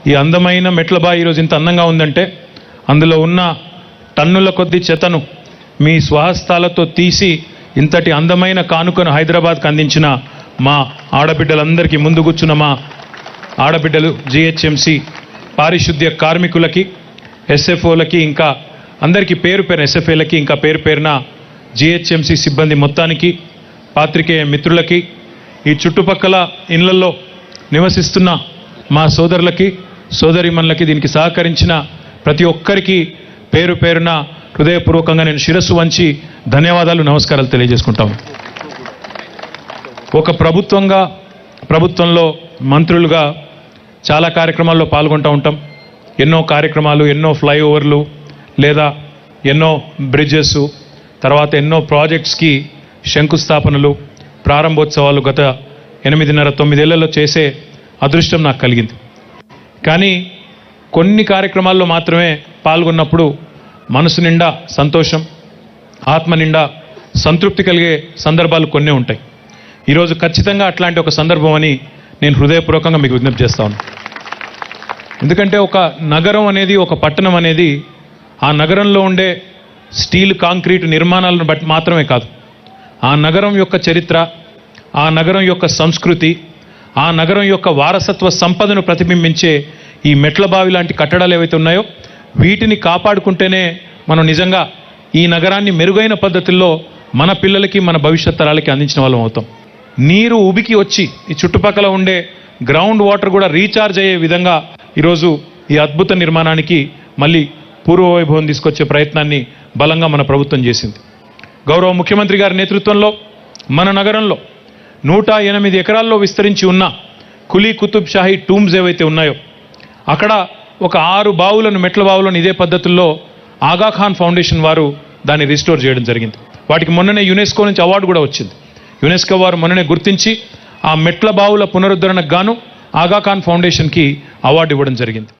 ఈ అందమైన మెట్ల బావి ఈరోజు ఇంత అందంగా ఉందంటే అందులో ఉన్న టన్నుల కొద్ది చెత్తను మీ స్వహస్తాలతో తీసి ఇంతటి అందమైన కానుకను హైదరాబాద్కు అందించిన మా ఆడబిడ్డలందరికీ ముందు కూర్చున్న మా ఆడబిడ్డలు జిహెచ్ఎంసి పారిశుద్ధ్య కార్మికులకి ఎస్ఎఫ్ఓలకి ఇంకా అందరికీ పేరు పేరు ఎస్ఎఫ్ఏలకి ఇంకా పేరు పేరున జిహెచ్ఎంసి సిబ్బంది మొత్తానికి పాత్రికేయ మిత్రులకి ఈ చుట్టుపక్కల ఇళ్లలో నివసిస్తున్న మా సోదరులకి సోదరిమణులకి దీనికి సహకరించిన ప్రతి ఒక్కరికి పేరు పేరున హృదయపూర్వకంగా నేను శిరస్సు వంచి ధన్యవాదాలు నమస్కారాలు తెలియజేసుకుంటాను. ఒక ప్రభుత్వంలో మంత్రులుగా చాలా కార్యక్రమాల్లో పాల్గొంటూ ఉంటాం. ఎన్నో కార్యక్రమాలు, ఎన్నో ఫ్లైఓవర్లు లేదా ఎన్నో బ్రిడ్జెస్, తర్వాత ఎన్నో ప్రాజెక్ట్స్కి శంకుస్థాపనలు, ప్రారంభోత్సవాలు గత 8.5-9 ఏళ్లలో చేసే అదృష్టం నాకు కలిగింది. కానీ కొన్ని కార్యక్రమాల్లో మాత్రమే పాల్గొన్నప్పుడు మనసు నిండా సంతోషం, ఆత్మ నిండా సంతృప్తి కలిగే సందర్భాలు కొన్ని ఉంటాయి. ఈరోజు ఖచ్చితంగా అట్లాంటి ఒక సందర్భం అని నేను హృదయపూర్వకంగా మీకు విజ్ఞప్తి చేస్తాను. ఎందుకంటే ఒక నగరం అనేది, ఒక పట్టణం అనేది ఆ నగరంలో ఉండే స్టీల్ కాంక్రీట్ నిర్మాణాలను బట్టి మాత్రమే కాదు, ఆ నగరం యొక్క చరిత్ర, ఆ నగరం యొక్క సంస్కృతి, ఆ నగరం యొక్క వారసత్వ సంపదను ప్రతిబింబించే ఈ మెట్ల బావి లాంటి కట్టడాలు ఏవైతే ఉన్నాయో వీటిని కాపాడుకుంటేనే మనం నిజంగా ఈ నగరాన్ని మెరుగైన పద్ధతుల్లో మన పిల్లలకి, మన భవిష్యత్ తరాలకి అందించిన వాళ్ళం అవుతాం. నీరు ఉబికి వచ్చి ఈ చుట్టుపక్కల ఉండే గ్రౌండ్ వాటర్ కూడా రీఛార్జ్ అయ్యే విధంగా ఈరోజు ఈ అద్భుత నిర్మాణానికి మళ్ళీ పూర్వవైభవం తీసుకొచ్చే ప్రయత్నాన్ని బలంగా మన ప్రభుత్వం చేసింది. గౌరవ ముఖ్యమంత్రి గారి నేతృత్వంలో మన నగరంలో 108 ఎకరాల్లో విస్తరించి ఉన్న కులీ కుతుబ్ షాహీ టూమ్స్ ఏవైతే ఉన్నాయో అక్కడ ఒక 6 బావులను, మెట్ల బావులను ఇదే పద్ధతుల్లో ఆగాఖాన్ ఫౌండేషన్ వారు దాన్ని రిస్టోర్ చేయడం జరిగింది. వాటికి మొన్ననే యునెస్కో నుంచి అవార్డు కూడా వచ్చింది. యునెస్కో వారు మొన్ననే గుర్తించి ఆ మెట్ల బావుల పునరుద్ధరణకు గాను ఆగాఖాన్ ఫౌండేషన్కి అవార్డు ఇవ్వడం జరిగింది.